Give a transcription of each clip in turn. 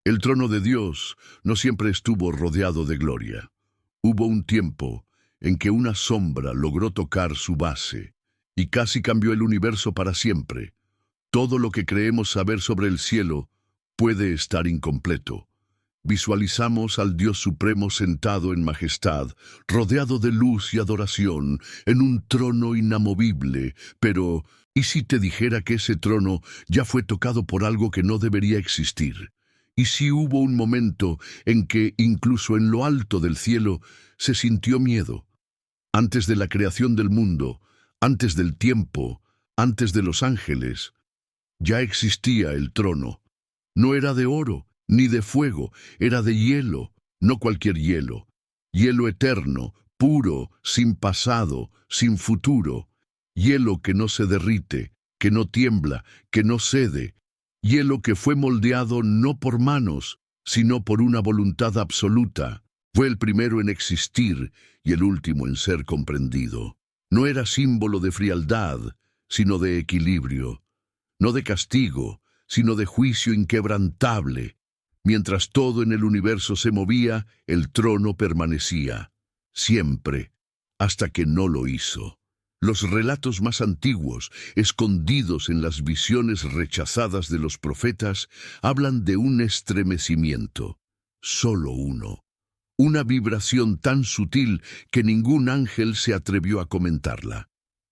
El trono de Dios no siempre estuvo rodeado de gloria. Hubo un tiempo en que una sombra logró tocar su base y casi cambió el universo para siempre. Todo lo que creemos saber sobre el cielo puede estar incompleto. Visualizamos al Dios Supremo sentado en majestad, rodeado de luz y adoración, en un trono inamovible. Pero, ¿y si te dijera que ese trono ya fue tocado por algo que no debería existir? ¿Y si hubo un momento en que, incluso en lo alto del cielo, se sintió miedo? Antes de la creación del mundo, antes del tiempo, antes de los ángeles, ya existía el trono. No era de oro, ni de fuego, era de hielo, no cualquier hielo. Hielo eterno, puro, sin pasado, sin futuro. Hielo que no se derrite, que no tiembla, que no cede. Hielo que fue moldeado no por manos, sino por una voluntad absoluta. Fue el primero en existir y el último en ser comprendido. No era símbolo de frialdad, sino de equilibrio. No de castigo, sino de juicio inquebrantable. Mientras todo en el universo se movía, el trono permanecía, siempre, hasta que no lo hizo. Los relatos más antiguos, escondidos en las visiones rechazadas de los profetas, hablan de un estremecimiento, solo uno. Una vibración tan sutil que ningún ángel se atrevió a comentarla.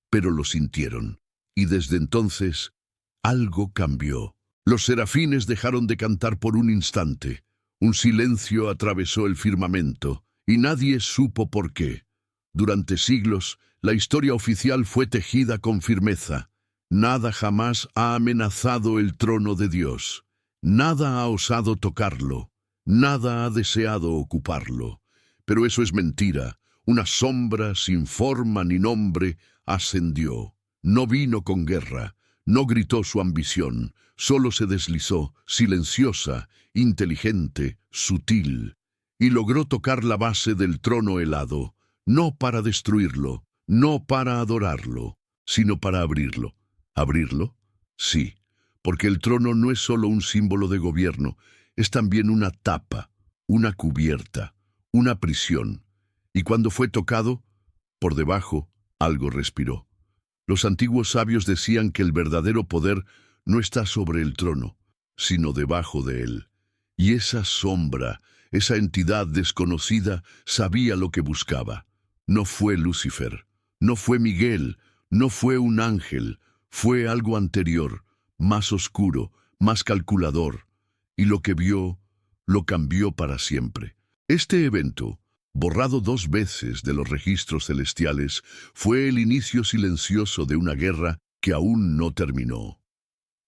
Pero lo sintieron, y desde entonces, algo cambió. Los serafines dejaron de cantar por un instante. Un silencio atravesó el firmamento, y nadie supo por qué. Durante siglos, la historia oficial fue tejida con firmeza. Nada jamás ha amenazado el trono de Dios. Nada ha osado tocarlo. Nada ha deseado ocuparlo. Pero eso es mentira. Una sombra sin forma ni nombre ascendió. No vino con guerra. No gritó su ambición, solo se deslizó, silenciosa, inteligente, sutil, y logró tocar la base del trono helado, no para destruirlo, no para adorarlo, sino para abrirlo. ¿Abrirlo? Sí, porque el trono no es solo un símbolo de gobierno, es también una tapa, una cubierta, una prisión. Y cuando fue tocado, por debajo, algo respiró. Los antiguos sabios decían que el verdadero poder no está sobre el trono, sino debajo de él. Y esa sombra, esa entidad desconocida, sabía lo que buscaba. No fue Lucifer, no fue Miguel, no fue un ángel, fue algo anterior, más oscuro, más calculador. Y lo que vio, lo cambió para siempre. Este evento, borrado 2 veces de los registros celestiales, fue el inicio silencioso de una guerra que aún no terminó.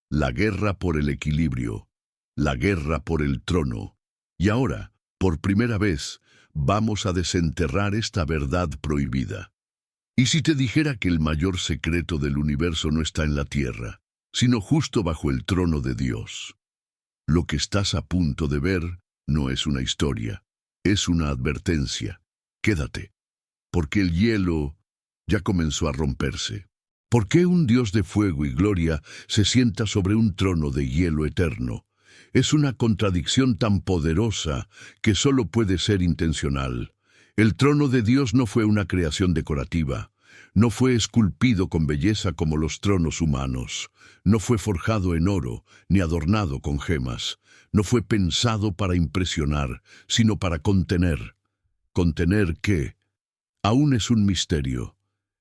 La guerra por el equilibrio, la guerra por el trono. Y ahora, por primera vez, vamos a desenterrar esta verdad prohibida. ¿Y si te dijera que el mayor secreto del universo no está en la tierra, sino justo bajo el trono de Dios? Lo que estás a punto de ver no es una historia. Es una advertencia. Quédate, porque el hielo ya comenzó a romperse. ¿Por qué un Dios de fuego y gloria se sienta sobre un trono de hielo eterno? Es una contradicción tan poderosa que solo puede ser intencional. El trono de Dios no fue una creación decorativa. No fue esculpido con belleza como los tronos humanos. No fue forjado en oro, ni adornado con gemas. No fue pensado para impresionar, sino para contener. ¿Contener qué? Aún es un misterio.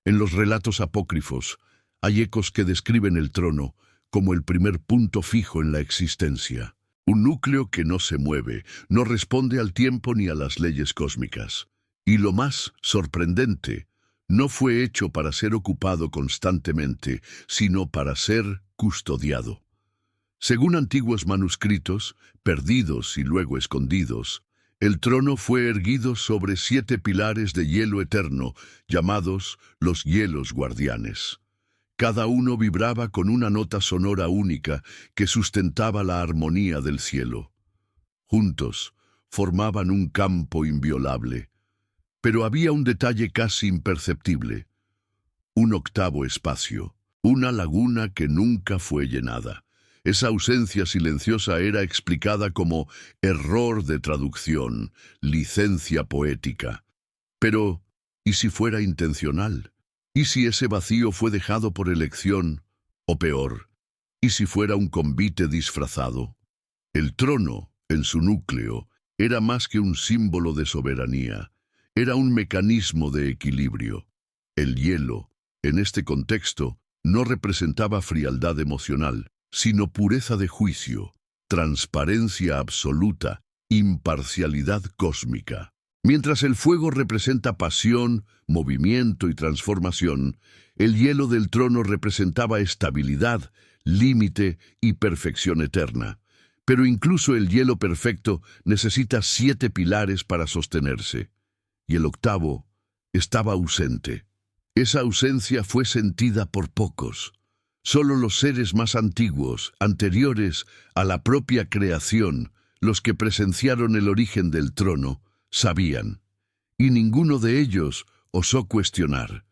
En los relatos apócrifos hay ecos que describen el trono como el primer punto fijo en la existencia. Un núcleo que no se mueve, no responde al tiempo ni a las leyes cósmicas. Y lo más sorprendente, no fue hecho para ser ocupado constantemente, sino para ser custodiado. Según antiguos manuscritos, perdidos y luego escondidos, el trono fue erguido sobre 7 pilares de hielo eterno, llamados los hielos guardianes. Cada uno vibraba con una nota sonora única que sustentaba la armonía del cielo. Juntos, formaban un campo inviolable. Pero había un detalle casi imperceptible. Un octavo espacio, una laguna que nunca fue llenada. Esa ausencia silenciosa era explicada como error de traducción, licencia poética. Pero, ¿y si fuera intencional? ¿Y si ese vacío fue dejado por elección? O peor, ¿y si fuera un convite disfrazado? El trono, en su núcleo, era más que un símbolo de soberanía, era un mecanismo de equilibrio. El hielo, en este contexto, no representaba frialdad emocional, sino pureza de juicio, transparencia absoluta, imparcialidad cósmica. Mientras el fuego representa pasión, movimiento y transformación, el hielo del trono representaba estabilidad, límite y perfección eterna. Pero incluso el hielo perfecto necesita 7 pilares para sostenerse, y el octavo estaba ausente. Esa ausencia fue sentida por pocos. Solo los seres más antiguos, anteriores a la propia creación, los que presenciaron el origen del trono, sabían, y ninguno de ellos osó cuestionar,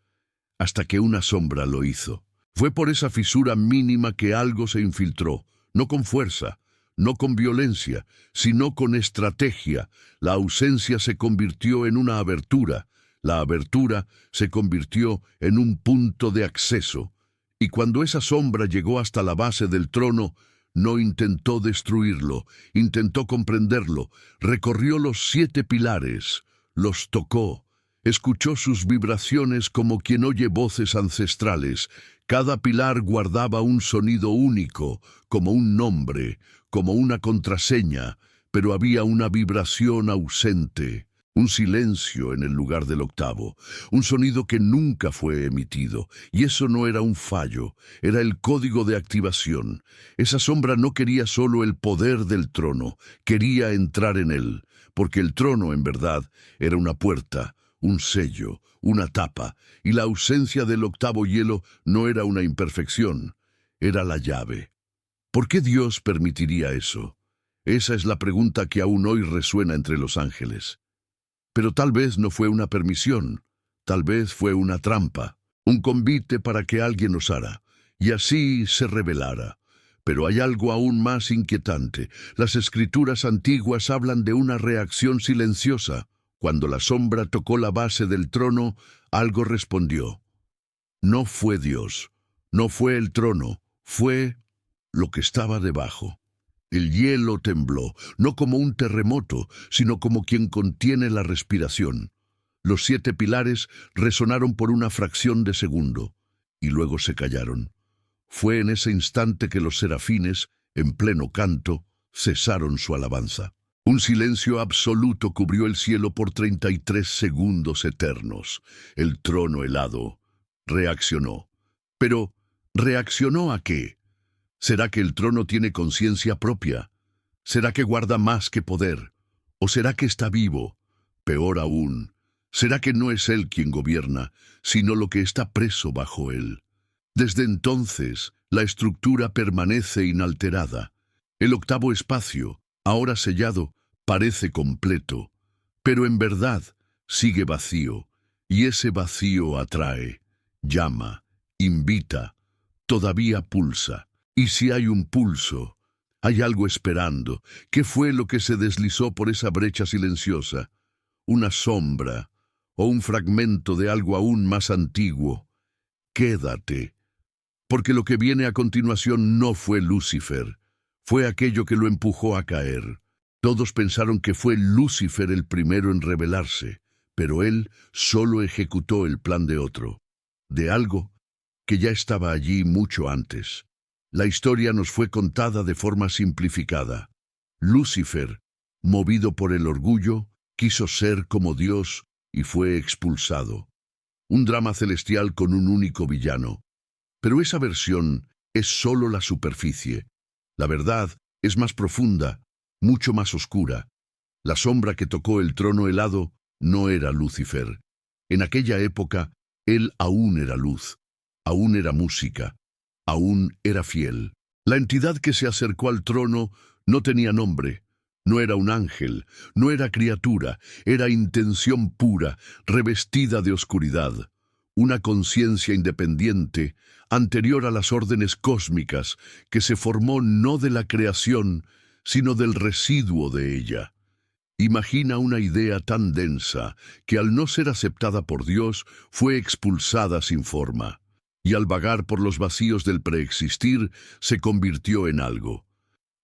hasta que una sombra lo hizo. Fue por esa fisura mínima que algo se infiltró, no con fuerza, no con violencia, sino con estrategia. La ausencia se convirtió en una abertura, la abertura se convirtió en un punto de acceso, y cuando esa sombra llegó hasta la base del trono, no intentó destruirlo, intentó comprenderlo, recorrió los 7 pilares, los tocó, escuchó sus vibraciones como quien oye voces ancestrales. Cada pilar guardaba un sonido único, como un nombre, como una contraseña, pero había una vibración ausente. Un silencio en el lugar del octavo, un sonido que nunca fue emitido, y eso no era un fallo, era el código de activación. Esa sombra no quería solo el poder del trono, quería entrar en él, porque el trono, en verdad, era una puerta, un sello, una tapa, y la ausencia del octavo hielo no era una imperfección, era la llave. ¿Por qué Dios permitiría eso? Esa es la pregunta que aún hoy resuena entre los ángeles. Pero tal vez no fue una permisión, tal vez fue una trampa, un convite para que alguien osara, y así se revelara. Pero hay algo aún más inquietante. Las escrituras antiguas hablan de una reacción silenciosa. Cuando la sombra tocó la base del trono, algo respondió. No fue Dios, no fue el trono, fue lo que estaba debajo. El hielo tembló, no como un terremoto, sino como quien contiene la respiración. Los 7 pilares resonaron por una fracción de segundo, y luego se callaron. Fue en ese instante que los serafines, en pleno canto, cesaron su alabanza. Un silencio absoluto cubrió el cielo por 33 segundos eternos. El trono helado reaccionó. Pero, ¿reaccionó a qué? ¿Será que el trono tiene conciencia propia? ¿Será que guarda más que poder? ¿O será que está vivo? Peor aún, ¿será que no es él quien gobierna, sino lo que está preso bajo él? Desde entonces, la estructura permanece inalterada. El octavo espacio, ahora sellado, parece completo, pero en verdad sigue vacío, y ese vacío atrae, llama, invita, todavía pulsa. Y si hay un pulso, hay algo esperando. ¿Qué fue lo que se deslizó por esa brecha silenciosa? Una sombra o un fragmento de algo aún más antiguo. Quédate, porque lo que viene a continuación no fue Lucifer, fue aquello que lo empujó a caer. Todos pensaron que fue Lucifer el primero en rebelarse, pero él solo ejecutó el plan de otro, de algo que ya estaba allí mucho antes. La historia nos fue contada de forma simplificada. Lucifer, movido por el orgullo, quiso ser como Dios y fue expulsado. Un drama celestial con un único villano. Pero esa versión es solo la superficie. La verdad es más profunda, mucho más oscura. La sombra que tocó el trono helado no era Lucifer. En aquella época, él aún era luz, aún era música, aún era fiel. La entidad que se acercó al trono no tenía nombre, no era un ángel, no era criatura, era intención pura, revestida de oscuridad. una conciencia independiente, anterior a las órdenes cósmicas, que se formó no de la creación, sino del residuo de ella. Imagina una idea tan densa que al no ser aceptada por Dios fue expulsada sin forma, y al vagar por los vacíos del preexistir se convirtió en algo.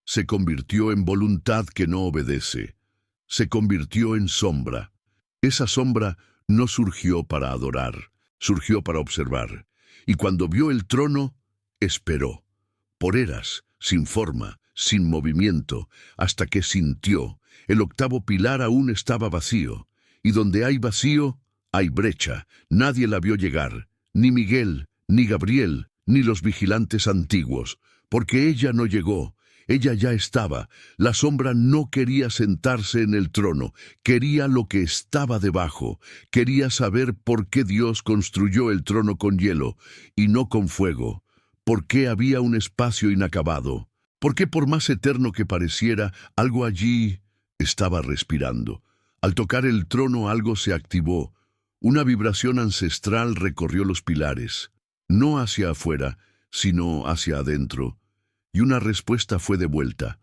Se convirtió en voluntad que no obedece. Se convirtió en sombra. Esa sombra no surgió para adorar, surgió para observar. Y cuando vio el trono, esperó, por eras, sin forma, sin movimiento, hasta que sintió. El octavo pilar aún estaba vacío, y donde hay vacío, hay brecha. Nadie la vio llegar, ni Miguel, ni Gabriel, ni los vigilantes antiguos, porque ella no llegó. Ella ya estaba. La sombra no quería sentarse en el trono, quería lo que estaba debajo, quería saber por qué Dios construyó el trono con hielo y no con fuego, por qué había un espacio inacabado, por qué por más eterno que pareciera, algo allí estaba respirando. Al tocar el trono algo se activó, una vibración ancestral recorrió los pilares, no hacia afuera, sino hacia adentro. Y una respuesta fue devuelta,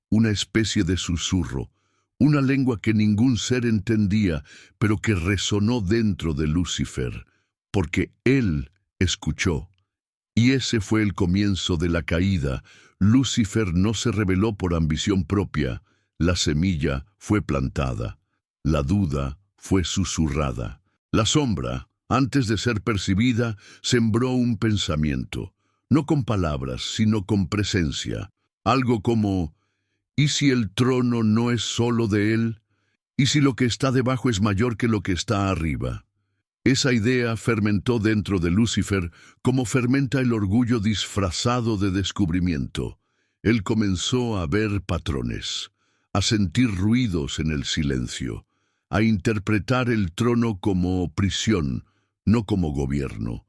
una especie de susurro, una lengua que ningún ser entendía, pero que resonó dentro de Lucifer, porque él escuchó. Y ese fue el comienzo de la caída. Lucifer no se rebeló por ambición propia, la semilla fue plantada, la duda fue susurrada. La sombra, antes de ser percibida, sembró un pensamiento. No con palabras, sino con presencia. Algo como, ¿y si el trono no es solo de él? ¿Y si lo que está debajo es mayor que lo que está arriba? Esa idea fermentó dentro de Lucifer como fermenta el orgullo disfrazado de descubrimiento. Él comenzó a ver patrones, a sentir ruidos en el silencio, a interpretar el trono como prisión, no como gobierno.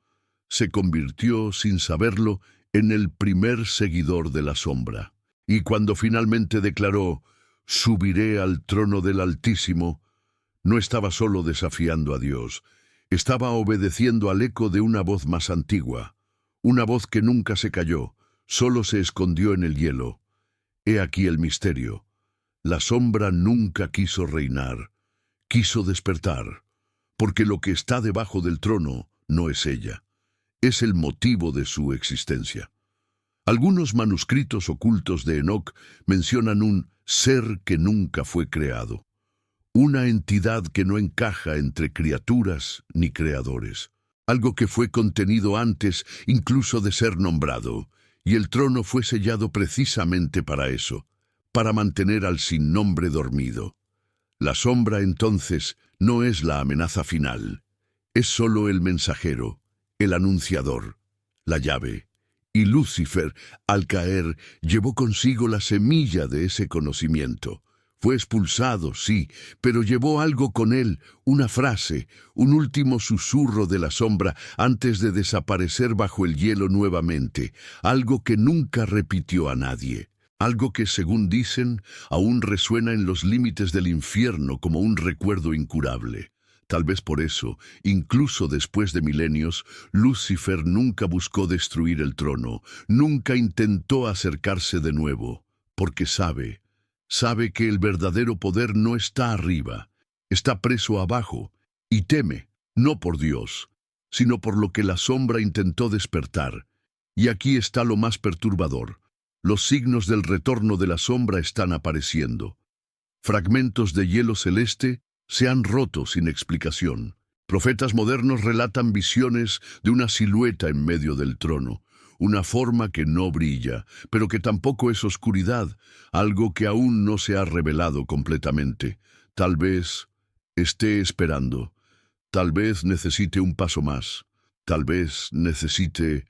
Se convirtió, sin saberlo, en el primer seguidor de la sombra. Y cuando finalmente declaró, «Subiré al trono del Altísimo», no estaba solo desafiando a Dios, estaba obedeciendo al eco de una voz más antigua, una voz que nunca se calló, solo se escondió en el hielo. He aquí el misterio. La sombra nunca quiso reinar, quiso despertar, porque lo que está debajo del trono no es ella. Es el motivo de su existencia. Algunos manuscritos ocultos de Enoc mencionan un ser que nunca fue creado, una entidad que no encaja entre criaturas ni creadores, algo que fue contenido antes incluso de ser nombrado, y el trono fue sellado precisamente para eso, para mantener al sin nombre dormido. La sombra entonces no es la amenaza final, es solo el mensajero, el anunciador, la llave. Y Lucifer, al caer, llevó consigo la semilla de ese conocimiento. Fue expulsado, sí, pero llevó algo con él, una frase, un último susurro de la sombra antes de desaparecer bajo el hielo nuevamente, algo que nunca repitió a nadie. Algo que, según dicen, aún resuena en los límites del infierno como un recuerdo incurable. Tal vez por eso, incluso después de milenios, Lucifer nunca buscó destruir el trono, nunca intentó acercarse de nuevo, porque sabe que el verdadero poder no está arriba, está preso abajo, y teme, no por Dios, sino por lo que la sombra intentó despertar. Y aquí está lo más perturbador. Los signos del retorno de la sombra están apareciendo. Fragmentos de hielo celeste se han roto sin explicación. Profetas modernos relatan visiones de una silueta en medio del trono, una forma que no brilla, pero que tampoco es oscuridad, algo que aún no se ha revelado completamente. Tal vez esté esperando, tal vez necesite un paso más, tal vez necesite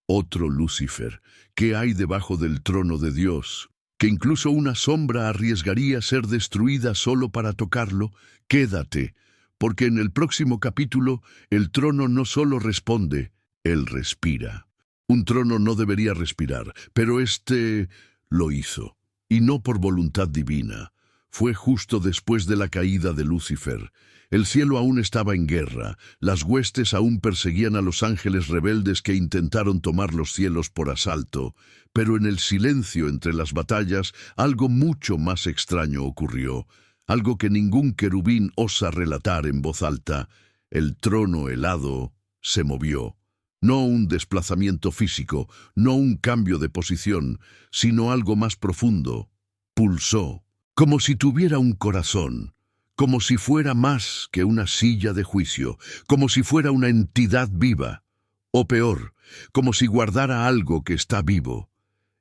otro Lucifer. ¿Qué hay debajo del trono de Dios? Que incluso una sombra arriesgaría ser destruida solo para tocarlo. Quédate, porque en el próximo capítulo el trono no solo responde, él respira. Un trono no debería respirar, pero este lo hizo, y no por voluntad divina. Fue justo después de la caída de Lucifer. El cielo aún estaba en guerra, las huestes aún perseguían a los ángeles rebeldes que intentaron tomar los cielos por asalto, pero en el silencio entre las batallas algo mucho más extraño ocurrió, algo que ningún querubín osa relatar en voz alta. El trono helado se movió. No un desplazamiento físico, no un cambio de posición, sino algo más profundo. Pulsó, como si tuviera un corazón, como si fuera más que una silla de juicio, como si fuera una entidad viva, o peor, como si guardara algo que está vivo.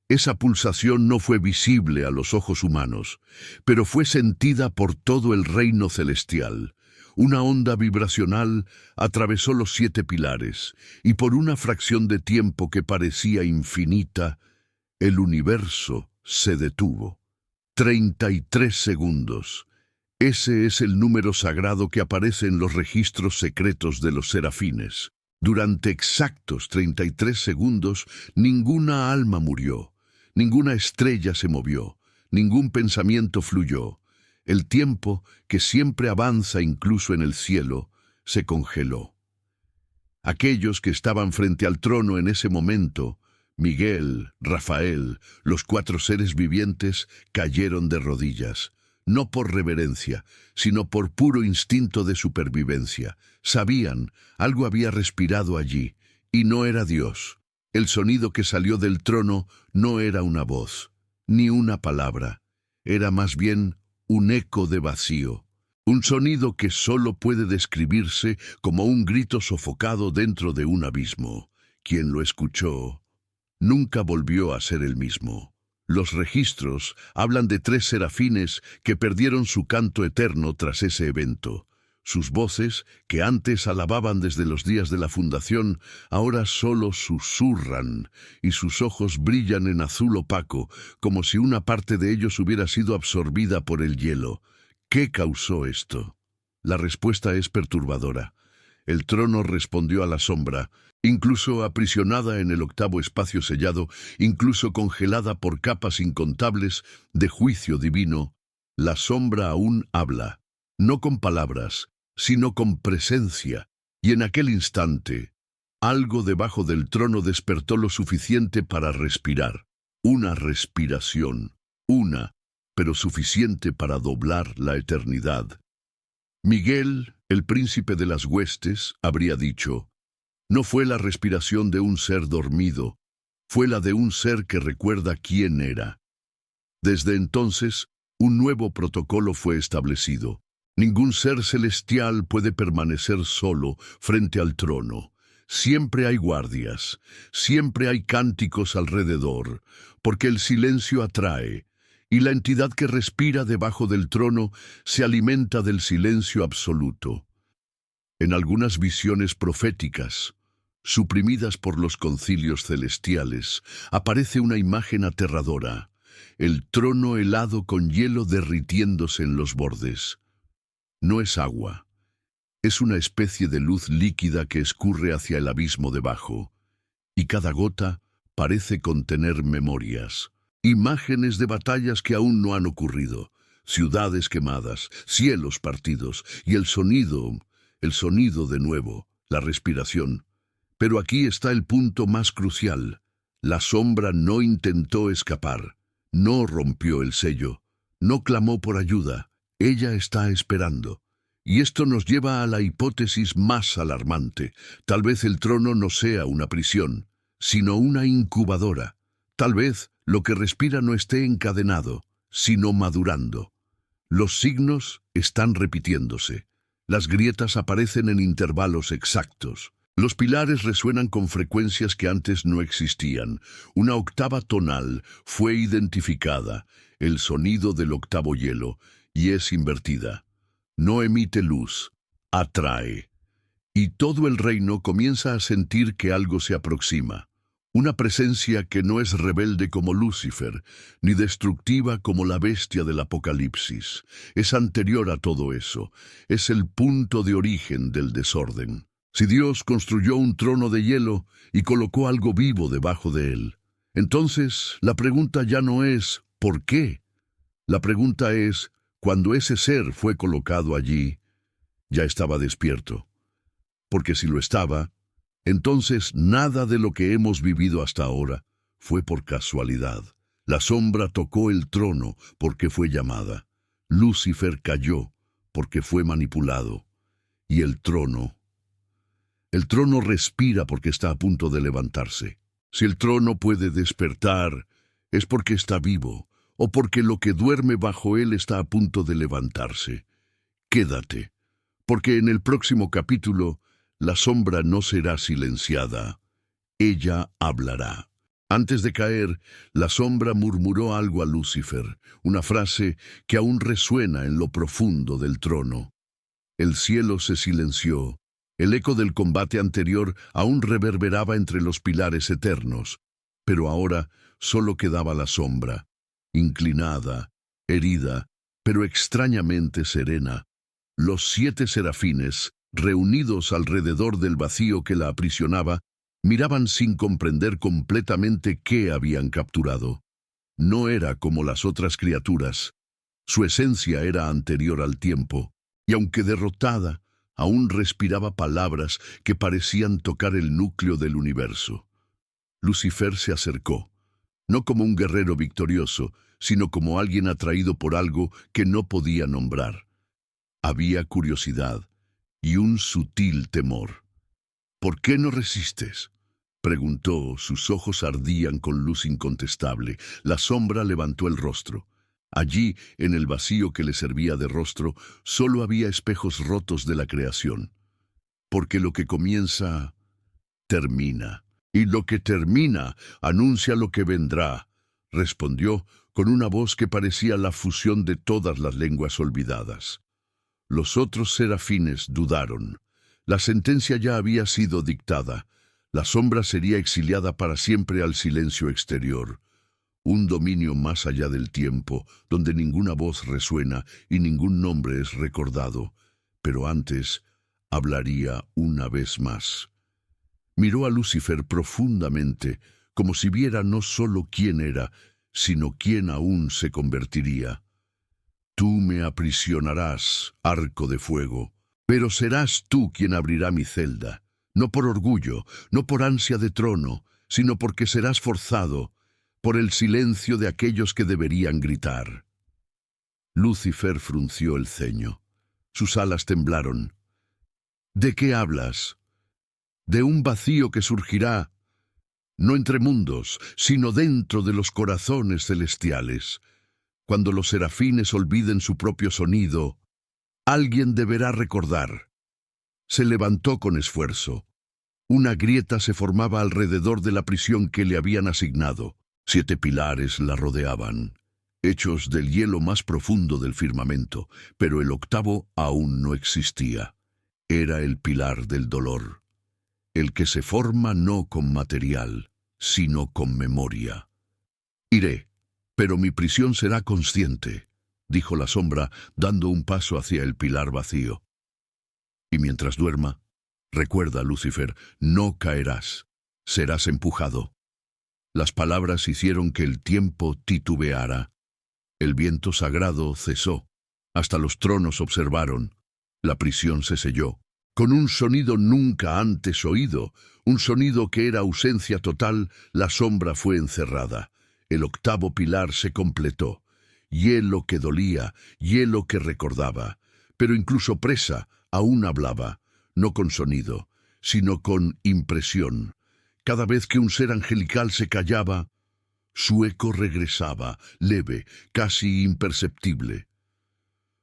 Esa pulsación no fue visible a los ojos humanos, pero fue sentida por todo el reino celestial. Una onda vibracional atravesó los 7 pilares, y por una fracción de tiempo que parecía infinita, el universo se detuvo. 33 segundos. Ese es el número sagrado que aparece en los registros secretos de los serafines. Durante exactos 33 segundos, ninguna alma murió, ninguna estrella se movió, ningún pensamiento fluyó. El tiempo, que siempre avanza incluso en el cielo, se congeló. Aquellos que estaban frente al trono en ese momento, Miguel, Rafael, los 4 seres vivientes, cayeron de rodillas, no por reverencia, sino por puro instinto de supervivencia. Sabían, algo había respirado allí, y no era Dios. El sonido que salió del trono no era una voz, ni una palabra, era más bien un eco de vacío, un sonido que solo puede describirse como un grito sofocado dentro de un abismo. Quien lo escuchó nunca volvió a ser el mismo. Los registros hablan de 3 serafines que perdieron su canto eterno tras ese evento. Sus voces, que antes alababan desde los días de la fundación, ahora solo susurran, y sus ojos brillan en azul opaco, como si una parte de ellos hubiera sido absorbida por el hielo. ¿Qué causó esto? La respuesta es perturbadora. El trono respondió a la sombra, incluso aprisionada en el 8º espacio sellado, incluso congelada por capas incontables de juicio divino. La sombra aún habla, no con palabras, sino con presencia, y en aquel instante, algo debajo del trono despertó lo suficiente para respirar. Una respiración, pero suficiente para doblar la eternidad. Miguel, el príncipe de las huestes, habría dicho: no fue la respiración de un ser dormido, fue la de un ser que recuerda quién era. Desde entonces, un nuevo protocolo fue establecido. Ningún ser celestial puede permanecer solo frente al trono. Siempre hay guardias, siempre hay cánticos alrededor, porque el silencio atrae, y la entidad que respira debajo del trono se alimenta del silencio absoluto. En algunas visiones proféticas, suprimidas por los concilios celestiales, aparece una imagen aterradora: el trono helado con hielo derritiéndose en los bordes. No es agua, es una especie de luz líquida que escurre hacia el abismo debajo, y cada gota parece contener memorias, imágenes de batallas que aún no han ocurrido, ciudades quemadas, cielos partidos, y el sonido de nuevo, la respiración. Pero aquí está el punto más crucial. La sombra no intentó escapar, no rompió el sello, no clamó por ayuda. Ella está esperando. Y esto nos lleva a la hipótesis más alarmante. Tal vez el trono no sea una prisión, sino una incubadora. Tal vez lo que respira no esté encadenado, sino madurando. Los signos están repitiéndose. Las grietas aparecen en intervalos exactos. Los pilares resuenan con frecuencias que antes no existían. Una octava tonal fue identificada, el sonido del 8º hielo, y es invertida. No emite luz, atrae. Y todo el reino comienza a sentir que algo se aproxima. Una presencia que no es rebelde como Lucifer, ni destructiva como la bestia del Apocalipsis. Es anterior a todo eso. Es el punto de origen del desorden. Si Dios construyó un trono de hielo y colocó algo vivo debajo de él, entonces la pregunta ya no es ¿por qué? La pregunta es Cuando ese ser fue colocado allí, ya estaba despierto, porque si lo estaba, entonces nada de lo que hemos vivido hasta ahora fue por casualidad. La sombra tocó el trono porque fue llamada. Lucifer cayó porque fue manipulado. Y el trono respira porque está a punto de levantarse. Si el trono puede despertar, es porque está vivo, o porque lo que duerme bajo él está a punto de levantarse. Quédate, porque en el próximo capítulo la sombra no será silenciada. Ella hablará. Antes de caer, la sombra murmuró algo a Lucifer, una frase que aún resuena en lo profundo del trono. El cielo se silenció. El eco del combate anterior aún reverberaba entre los pilares eternos, pero ahora solo quedaba la sombra, inclinada, herida, pero extrañamente serena. Los 7 serafines, reunidos alrededor del vacío que la aprisionaba, miraban sin comprender completamente qué habían capturado. No era como las otras criaturas. Su esencia era anterior al tiempo, y aunque derrotada, aún respiraba palabras que parecían tocar el núcleo del universo. Lucifer se acercó, no como un guerrero victorioso, sino como alguien atraído por algo que no podía nombrar. Había curiosidad y un sutil temor. «¿Por qué no resistes?», preguntó. Sus ojos ardían con luz incontestable. La sombra levantó el rostro. Allí, en el vacío que le servía de rostro, solo había espejos rotos de la creación. Porque lo que comienza, termina. Y lo que termina, anuncia lo que vendrá, respondió con una voz que parecía la fusión de todas las lenguas olvidadas. Los otros serafines dudaron. La sentencia ya había sido dictada. La sombra sería exiliada para siempre al silencio exterior. Un dominio más allá del tiempo, donde ninguna voz resuena y ningún nombre es recordado. Pero antes, hablaría una vez más. Miró a Lucifer profundamente, como si viera no solo quién era, sino quién aún se convertiría. «Tú me aprisionarás, arco de fuego, pero serás tú quien abrirá mi celda, no por orgullo, no por ansia de trono, sino porque serás forzado, por el silencio de aquellos que deberían gritar». Lucifer frunció el ceño. Sus alas temblaron. «¿De qué hablas?». «De un vacío que surgirá, no entre mundos, sino dentro de los corazones celestiales. Cuando los serafines olviden su propio sonido, alguien deberá recordar». Se levantó con esfuerzo. Una grieta se formaba alrededor de la prisión que le habían asignado. 7 pilares la rodeaban, hechos del hielo más profundo del firmamento, pero el 8º aún no existía. Era el pilar del dolor, el que se forma no con material, sino con memoria. «Iré, pero mi prisión será consciente», dijo la sombra, dando un paso hacia el pilar vacío. «Y mientras duerma, recuerda, Lucifer, no caerás, serás empujado». Las palabras hicieron que el tiempo titubeara. El viento sagrado cesó. Hasta los tronos observaron. La prisión se selló. Con un sonido nunca antes oído, un sonido que era ausencia total, la sombra fue encerrada. El 8º pilar se completó. Hielo que dolía, hielo que recordaba. Pero incluso presa aún hablaba, no con sonido, sino con impresión. Cada vez que un ser angelical se callaba, su eco regresaba, leve, casi imperceptible.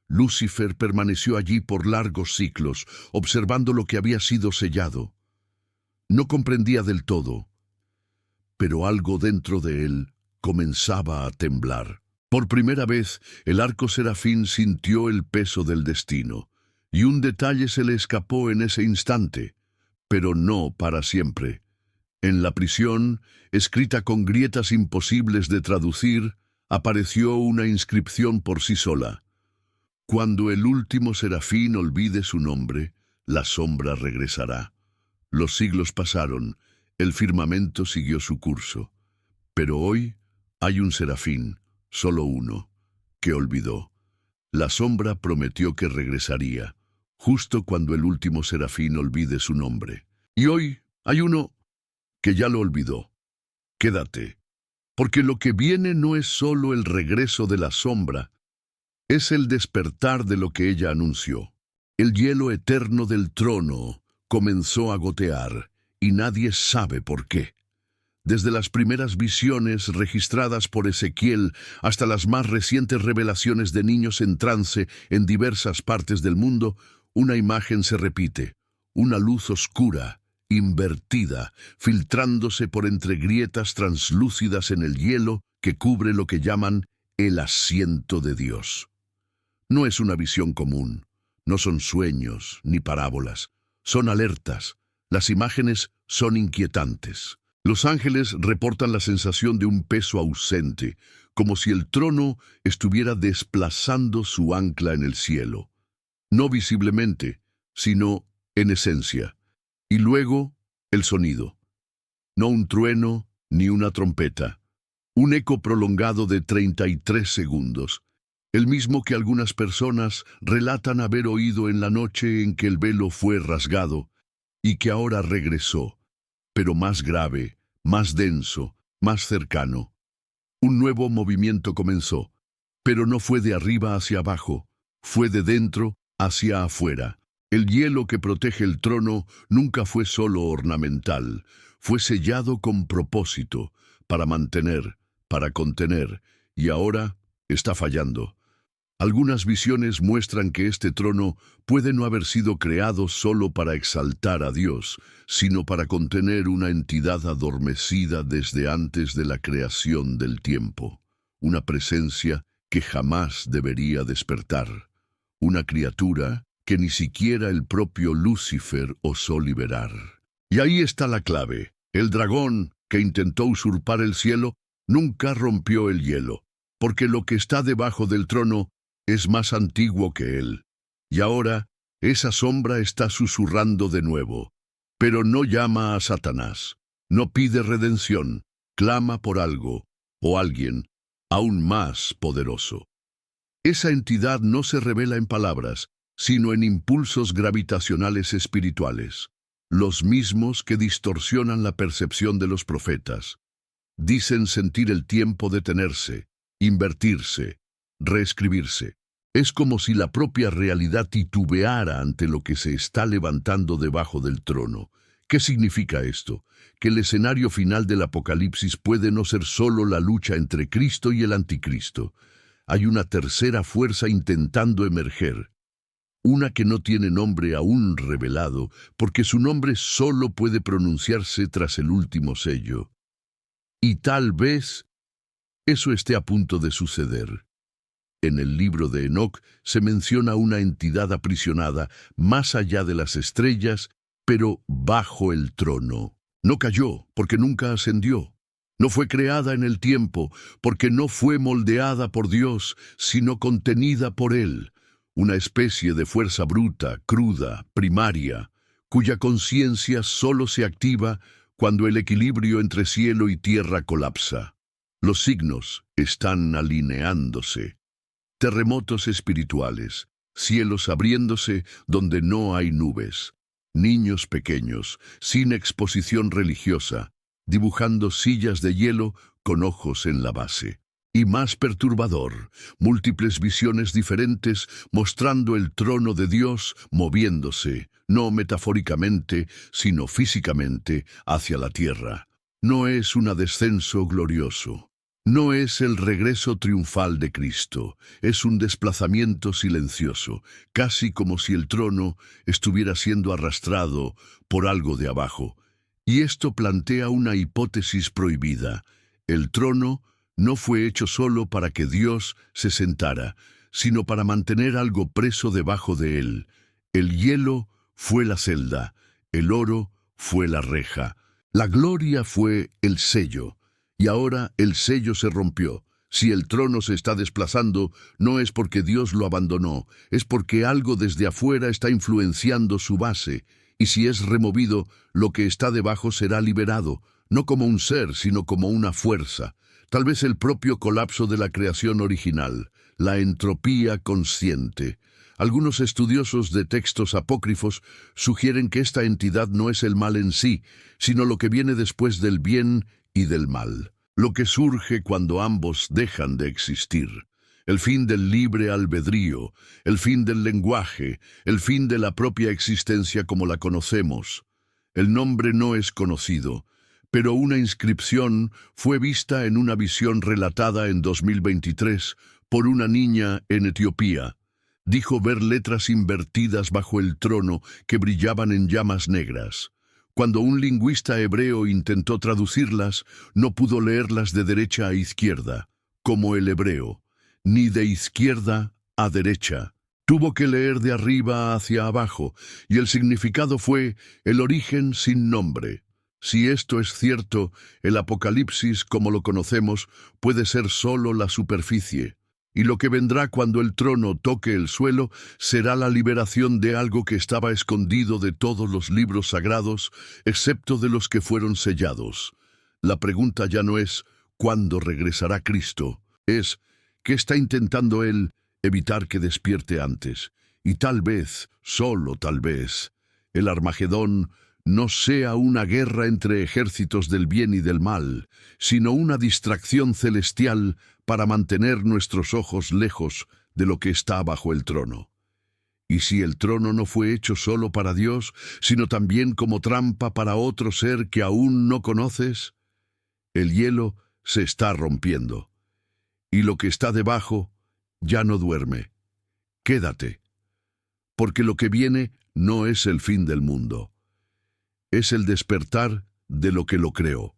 Lucifer permaneció allí por largos siglos, observando lo que había sido sellado. No comprendía del todo, pero algo dentro de él comenzaba a temblar. Por primera vez, el arco serafín sintió el peso del destino, y un detalle se le escapó en ese instante, pero no para siempre. En la prisión, escrita con grietas imposibles de traducir, apareció una inscripción por sí sola. Cuando el último serafín olvide su nombre, la sombra regresará. Los siglos pasaron, el firmamento siguió su curso. Pero hoy hay un serafín, solo uno, que olvidó. La sombra prometió que regresaría, justo cuando el último serafín olvide su nombre. Y hoy hay uno que ya lo olvidó. Quédate, porque lo que viene no es solo el regreso de la sombra, es el despertar de lo que ella anunció. El hielo eterno del trono comenzó a gotear, y nadie sabe por qué. Desde las primeras visiones registradas por Ezequiel hasta las más recientes revelaciones de niños en trance en diversas partes del mundo, una imagen se repite, una luz oscura, invertida, filtrándose por entre grietas translúcidas en el hielo que cubre lo que llaman el asiento de Dios. No es una visión común, no son sueños ni parábolas, son alertas, las imágenes son inquietantes. Los ángeles reportan la sensación de un peso ausente, como si el trono estuviera desplazando su ancla en el cielo. No visiblemente, sino en esencia. Y luego, el sonido. No un trueno ni una trompeta. Un eco prolongado de 33 segundos. El mismo que algunas personas relatan haber oído en la noche en que el velo fue rasgado, y que ahora regresó, pero más grave, más denso, más cercano. Un nuevo movimiento comenzó, pero no fue de arriba hacia abajo, fue de dentro hacia afuera. El hielo que protege el trono nunca fue solo ornamental, fue sellado con propósito, para mantener, para contener, y ahora está fallando. Algunas visiones muestran que este trono puede no haber sido creado solo para exaltar a Dios, sino para contener una entidad adormecida desde antes de la creación del tiempo, una presencia que jamás debería despertar, una criatura que ni siquiera el propio Lucifer osó liberar. Y ahí está la clave. El dragón, que intentó usurpar el cielo, nunca rompió el hielo, porque lo que está debajo del trono es más antiguo que él. Y ahora, esa sombra está susurrando de nuevo, pero no llama a Satanás, no pide redención, clama por algo, o alguien, aún más poderoso. Esa entidad no se revela en palabras, sino en impulsos gravitacionales espirituales, los mismos que distorsionan la percepción de los profetas. Dicen sentir el tiempo detenerse, invertirse, reescribirse. Es como si la propia realidad titubeara ante lo que se está levantando debajo del trono. ¿Qué significa esto? Que el escenario final del Apocalipsis puede no ser solo la lucha entre Cristo y el Anticristo. Hay una tercera fuerza intentando emerger, una que no tiene nombre aún revelado, porque su nombre solo puede pronunciarse tras el último sello. Y tal vez eso esté a punto de suceder. En el libro de Enoc se menciona una entidad aprisionada más allá de las estrellas, pero bajo el trono. No cayó, porque nunca ascendió. No fue creada en el tiempo, porque no fue moldeada por Dios, sino contenida por Él. Una especie de fuerza bruta, cruda, primaria, cuya conciencia solo se activa cuando el equilibrio entre cielo y tierra colapsa. Los signos están alineándose. Terremotos espirituales, cielos abriéndose donde no hay nubes, niños pequeños, sin exposición religiosa, dibujando sillas de hielo con ojos en la base. Y más perturbador, múltiples visiones diferentes mostrando el trono de Dios moviéndose, no metafóricamente, sino físicamente, hacia la tierra. No es un descenso glorioso. No es el regreso triunfal de Cristo, es un desplazamiento silencioso, casi como si el trono estuviera siendo arrastrado por algo de abajo. Y esto plantea una hipótesis prohibida. El trono no fue hecho solo para que Dios se sentara, sino para mantener algo preso debajo de él. El hielo fue la celda, el oro fue la reja, la gloria fue el sello. Y ahora el sello se rompió. Si el trono se está desplazando, no es porque Dios lo abandonó, es porque algo desde afuera está influenciando su base. Y si es removido, lo que está debajo será liberado, no como un ser, sino como una fuerza. Tal vez el propio colapso de la creación original, la entropía consciente. Algunos estudiosos de textos apócrifos sugieren que esta entidad no es el mal en sí, sino lo que viene después del bien y del mal, lo que surge cuando ambos dejan de existir. El fin del libre albedrío, el fin del lenguaje, el fin de la propia existencia como la conocemos. El nombre no es conocido, pero una inscripción fue vista en una visión relatada en 2023 por una niña en Etiopía. Dijo ver letras invertidas bajo el trono que brillaban en llamas negras. Cuando un lingüista hebreo intentó traducirlas, no pudo leerlas de derecha a izquierda, como el hebreo, ni de izquierda a derecha. Tuvo que leer de arriba hacia abajo, y el significado fue el origen sin nombre. Si esto es cierto, el Apocalipsis, como lo conocemos, puede ser solo la superficie. Y lo que vendrá cuando el trono toque el suelo será la liberación de algo que estaba escondido de todos los libros sagrados, excepto de los que fueron sellados. La pregunta ya no es ¿cuándo regresará Cristo? Es ¿qué está intentando Él evitar que despierte antes? Y tal vez, solo tal vez, el Armagedón no sea una guerra entre ejércitos del bien y del mal, sino una distracción celestial para mantener nuestros ojos lejos de lo que está bajo el trono. Y si el trono no fue hecho solo para Dios, sino también como trampa para otro ser que aún no conoces, el hielo se está rompiendo, y lo que está debajo ya no duerme. Quédate, porque lo que viene no es el fin del mundo. Es el despertar de lo que lo creó.